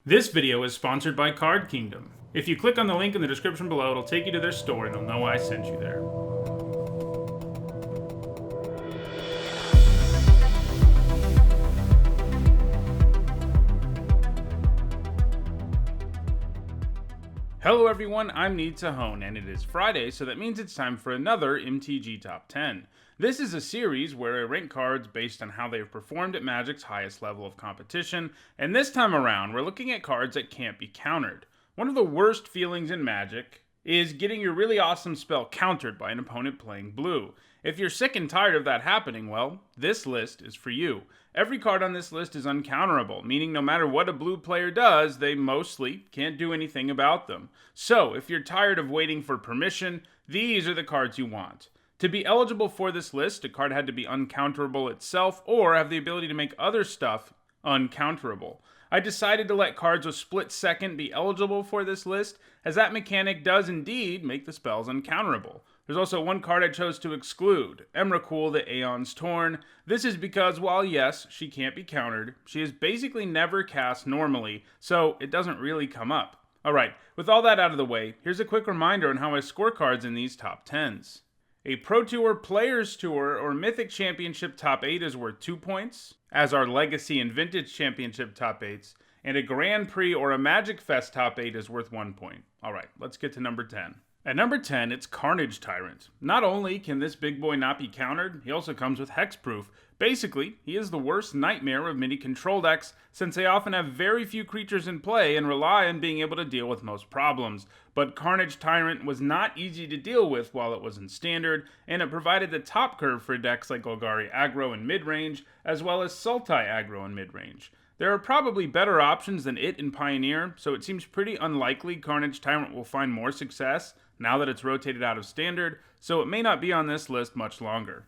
This video is sponsored by Card Kingdom. If you click on the link in the description below, it'll take you to their store and they'll know I sent you there. Hello everyone, I'm Need to Hone, and it is Friday, so that means it's time for another MTG Top 10. This is a series where I rank cards based on how they've performed at Magic's highest level of competition, and this time around, we're looking at cards that can't be countered. One of the worst feelings in Magic is getting your really awesome spell countered by an opponent playing blue. If you're sick and tired of that happening, well, this list is for you. Every card on this list is uncounterable, meaning no matter what a blue player does, they mostly can't do anything about them. So, if you're tired of waiting for permission, these are the cards you want. To be eligible for this list, a card had to be uncounterable itself or have the ability to make other stuff uncounterable. I decided to let cards with split second be eligible for this list, as that mechanic does indeed make the spells uncounterable. There's also one card I chose to exclude, Emrakul the Aeon's Torn. This is because while yes, she can't be countered, she is basically never cast normally, so it doesn't really come up. Alright, with all that out of the way, here's a quick reminder on how I score cards in these top 10s. A Pro Tour, Players Tour, or Mythic Championship top 8 is worth 2 points, as are Legacy and Vintage Championship top 8s, and a Grand Prix or a Magic Fest top 8 is worth 1 point. Alright, let's get to number 10. At number 10, it's Carnage Tyrant. Not only can this big boy not be countered, he also comes with hexproof. Basically, he is the worst nightmare of many control decks, since they often have very few creatures in play and rely on being able to deal with most problems. But Carnage Tyrant was not easy to deal with while it was in Standard, and it provided the top curve for decks like Golgari aggro in mid-range, as well as Sultai aggro in mid-range. There are probably better options than it in Pioneer, so it seems pretty unlikely Carnage Tyrant will find more success now that it's rotated out of Standard, so it may not be on this list much longer.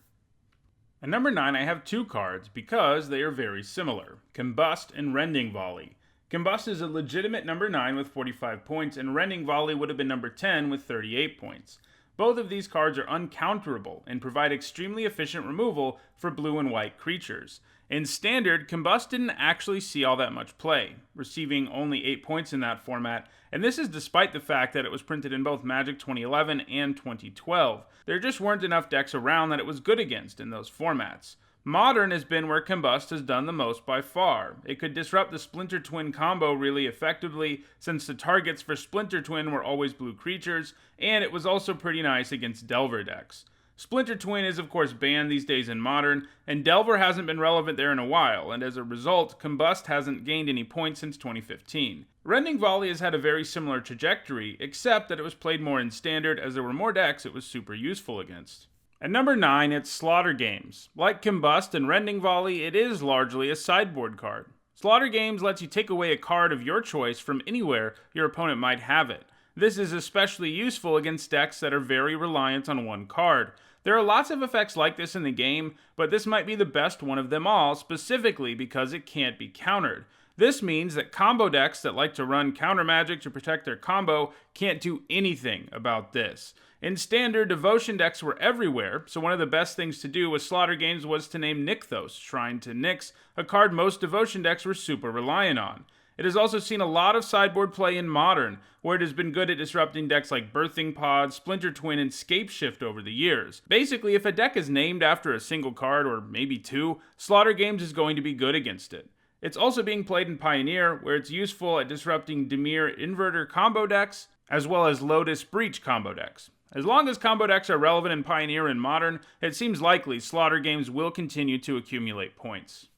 At number 9, I have two cards because they are very similar, Combust and Rending Volley. Combust is a legitimate number 9 with 45 points, and Rending Volley would have been number 10 with 38 points. Both of these cards are uncounterable and provide extremely efficient removal for blue and white creatures. In Standard, Combust didn't actually see all that much play, receiving only 8 points in that format, and this is despite the fact that it was printed in both Magic 2011 and 2012. There just weren't enough decks around that it was good against in those formats. Modern has been where Combust has done the most by far. It could disrupt the Splinter Twin combo really effectively, since the targets for Splinter Twin were always blue creatures, and it was also pretty nice against Delver decks. Splinter Twin is of course banned these days in Modern, and Delver hasn't been relevant there in a while, and as a result, Combust hasn't gained any points since 2015. Rending Volley has had a very similar trajectory, except that it was played more in Standard as there were more decks it was super useful against. At number 9, it's Slaughter Games. Like Combust and Rending Volley, it is largely a sideboard card. Slaughter Games lets you take away a card of your choice from anywhere your opponent might have it. This is especially useful against decks that are very reliant on one card. There are lots of effects like this in the game, but this might be the best one of them all, specifically because it can't be countered. This means that combo decks that like to run counter magic to protect their combo can't do anything about this. In Standard, Devotion decks were everywhere, so one of the best things to do with Slaughter Games was to name Nykthos, Shrine to Nyx, a card most Devotion decks were super reliant on. It has also seen a lot of sideboard play in Modern, where it has been good at disrupting decks like Birthing Pod, Splinter Twin, and Scapeshift over the years. Basically, if a deck is named after a single card, or maybe two, Slaughter Games is going to be good against it. It's also being played in Pioneer, where it's useful at disrupting Dimir Inverter combo decks, as well as Lotus Breach combo decks. As long as combo decks are relevant in Pioneer and Modern, it seems likely Slaughter Games will continue to accumulate points.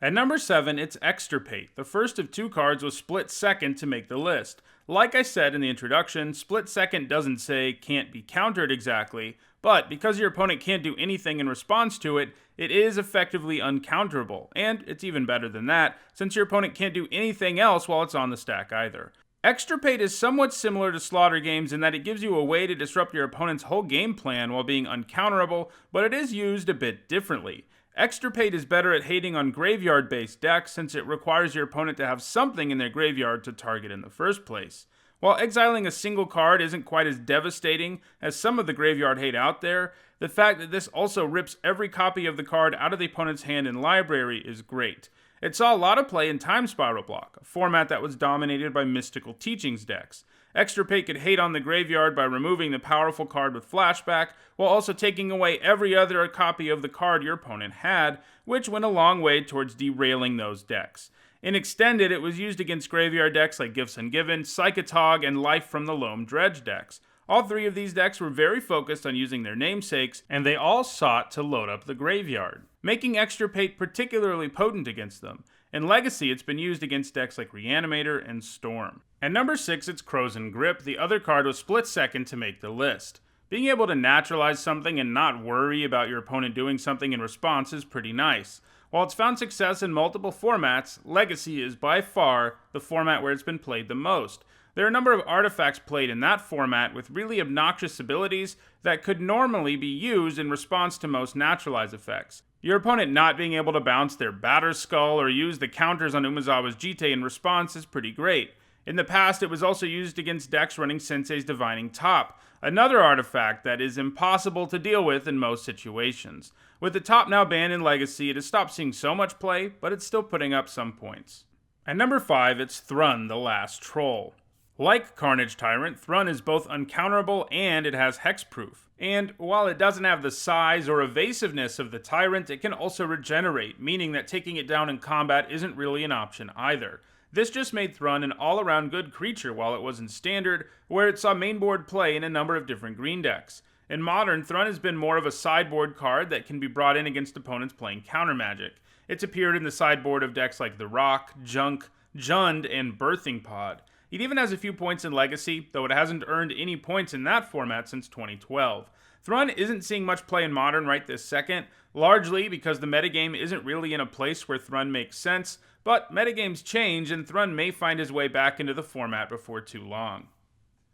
At number 7, it's Extirpate, the first of two cards with split second to make the list. Like I said in the introduction, split second doesn't say can't be countered exactly, but because your opponent can't do anything in response to it, it is effectively uncounterable, and it's even better than that, since your opponent can't do anything else while it's on the stack either. Extirpate is somewhat similar to Slaughter Games in that it gives you a way to disrupt your opponent's whole game plan while being uncounterable, but it is used a bit differently. Extirpate is better at hating on graveyard-based decks since it requires your opponent to have something in their graveyard to target in the first place. While exiling a single card isn't quite as devastating as some of the graveyard hate out there, the fact that this also rips every copy of the card out of the opponent's hand and library is great. It saw a lot of play in Time Spiral Block, a format that was dominated by Mystical Teachings decks. Extirpate could hate on the graveyard by removing the powerful card with Flashback, while also taking away every other copy of the card your opponent had, which went a long way towards derailing those decks. In Extended, it was used against graveyard decks like Gifts Ungiven, Psychotog, and Life from the Loam Dredge decks. All three of these decks were very focused on using their namesakes, and they all sought to load up the graveyard, making Extirpate particularly potent against them. In Legacy, it's been used against decks like Reanimator and Storm. At number 6, it's Crows and Grip. The other card was split second to make the list. Being able to naturalize something and not worry about your opponent doing something in response is pretty nice. While it's found success in multiple formats, Legacy is by far the format where it's been played the most. There are a number of artifacts played in that format with really obnoxious abilities that could normally be used in response to most naturalize effects. Your opponent not being able to bounce their Batter Skull or use the counters on Umezawa's Jite in response is pretty great. In the past, it was also used against decks running Sensei's Divining Top, another artifact that is impossible to deal with in most situations. With the top now banned in Legacy, it has stopped seeing so much play, but it's still putting up some points. At number 5, it's Thrun, the Last Troll. Like Carnage Tyrant, Thrun is both uncounterable and it has hexproof. And while it doesn't have the size or evasiveness of the Tyrant, it can also regenerate, meaning that taking it down in combat isn't really an option either. This just made Thrun an all-around good creature while it was in Standard, where it saw mainboard play in a number of different green decks. In Modern, Thrun has been more of a sideboard card that can be brought in against opponents playing counter magic. It's appeared in the sideboard of decks like The Rock, Junk, Jund, and Birthing Pod. It even has a few points in Legacy, though it hasn't earned any points in that format since 2012. Thrun isn't seeing much play in Modern right this second, largely because the metagame isn't really in a place where Thrun makes sense, but metagames change and Thrun may find his way back into the format before too long.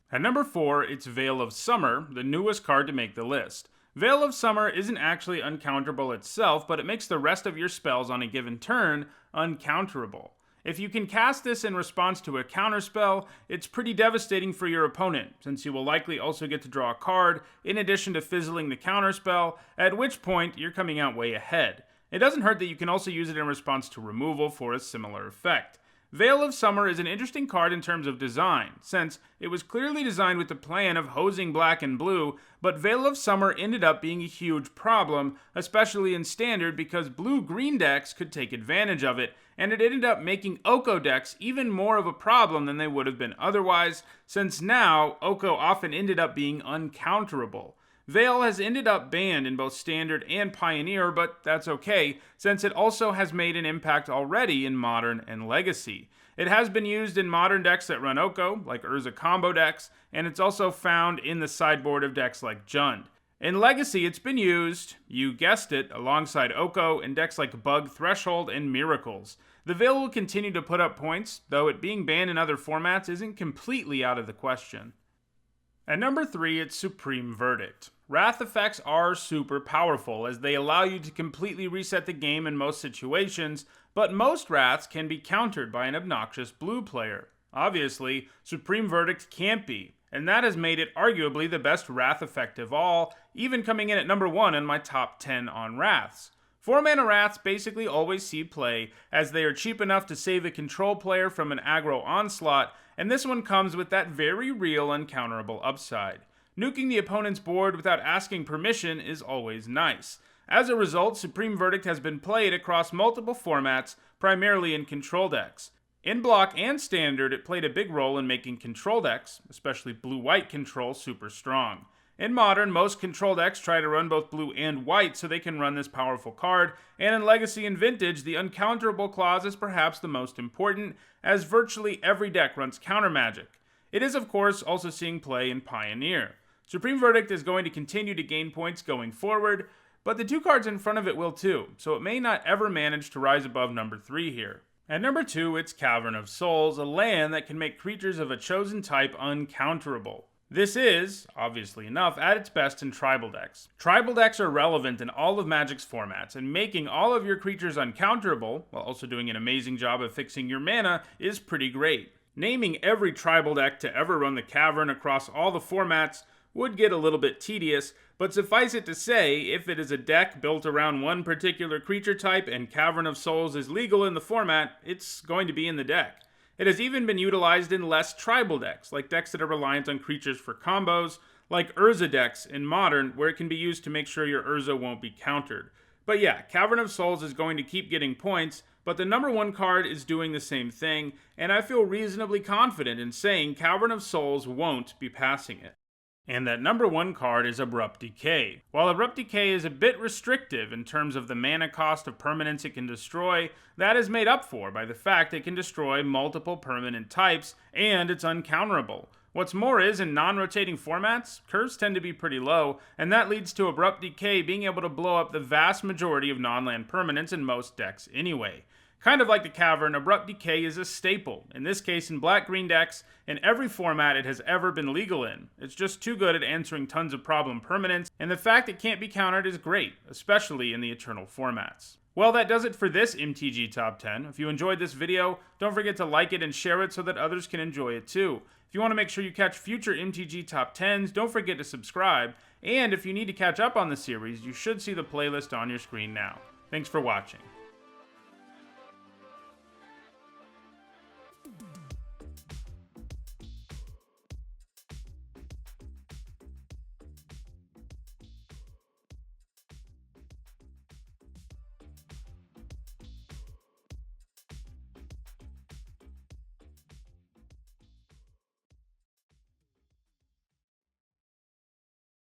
At number 4, it's Veil of Summer, the newest card to make the list. Veil of Summer isn't actually uncounterable itself, but it makes the rest of your spells on a given turn uncounterable. If you can cast this in response to a counterspell, it's pretty devastating for your opponent, since you will likely also get to draw a card, in addition to fizzling the counterspell, at which point you're coming out way ahead. It doesn't hurt that you can also use it in response to removal for a similar effect. Veil of Summer is an interesting card in terms of design, since it was clearly designed with the plan of hosing black and blue, but Veil of Summer ended up being a huge problem, especially in Standard because blue-green decks could take advantage of it, and it ended up making Oko decks even more of a problem than they would have been otherwise, since now Oko often ended up being uncounterable. Veil has ended up banned in both Standard and Pioneer, but that's okay, since it also has made an impact already in Modern and Legacy. It has been used in Modern decks that run Oko, like Urza combo decks, and it's also found in the sideboard of decks like Jund. In Legacy, it's been used, you guessed it, alongside Oko in decks like Bug Threshold and Miracles. The Veil will continue to put up points, though it being banned in other formats isn't completely out of the question. At number 3, it's Supreme Verdict. Wrath effects are super powerful, as they allow you to completely reset the game in most situations, but most Wraths can be countered by an obnoxious blue player. Obviously, Supreme Verdict can't be, and that has made it arguably the best Wrath effect of all, even coming in at number 1 in my top 10 on Wraths. 4-mana Wraths basically always see play, as they are cheap enough to save a control player from an aggro onslaught, and this one comes with that very real uncounterable upside. Nuking the opponent's board without asking permission is always nice. As a result, Supreme Verdict has been played across multiple formats, primarily in control decks. In Block and Standard, it played a big role in making control decks, especially blue-white control, super strong. In Modern, most control decks try to run both blue and white so they can run this powerful card, and in Legacy and Vintage, the uncounterable clause is perhaps the most important, as virtually every deck runs counter magic. It is, of course, also seeing play in Pioneer. Supreme Verdict is going to continue to gain points going forward, but the two cards in front of it will too, so it may not ever manage to rise above number 3 here. At number 2, it's Cavern of Souls, a land that can make creatures of a chosen type uncounterable. This is, obviously enough, at its best in tribal decks. Tribal decks are relevant in all of Magic's formats, and making all of your creatures uncounterable, while also doing an amazing job of fixing your mana, is pretty great. Naming every tribal deck to ever run the Cavern across all the formats would get a little bit tedious, but suffice it to say, if it is a deck built around one particular creature type and Cavern of Souls is legal in the format, it's going to be in the deck. It has even been utilized in less tribal decks, like decks that are reliant on creatures for combos, like Urza decks in Modern, where it can be used to make sure your Urza won't be countered. But yeah, Cavern of Souls is going to keep getting points, but the number 1 card is doing the same thing, and I feel reasonably confident in saying Cavern of Souls won't be passing it. And that number 1 card is Abrupt Decay. While Abrupt Decay is a bit restrictive in terms of the mana cost of permanents it can destroy, that is made up for by the fact it can destroy multiple permanent types, and it's uncounterable. What's more is, in non-rotating formats, curves tend to be pretty low, and that leads to Abrupt Decay being able to blow up the vast majority of non-land permanents in most decks anyway. Kind of like the Cavern, Abrupt Decay is a staple, in this case in black-green decks, in every format it has ever been legal in. It's just too good at answering tons of problem permanents, and the fact it can't be countered is great, especially in the Eternal formats. Well, that does it for this MTG Top 10. If you enjoyed this video, don't forget to like it and share it so that others can enjoy it too. If you want to make sure you catch future MTG Top 10s, don't forget to subscribe, and if you need to catch up on the series, you should see the playlist on your screen now. Thanks for watching.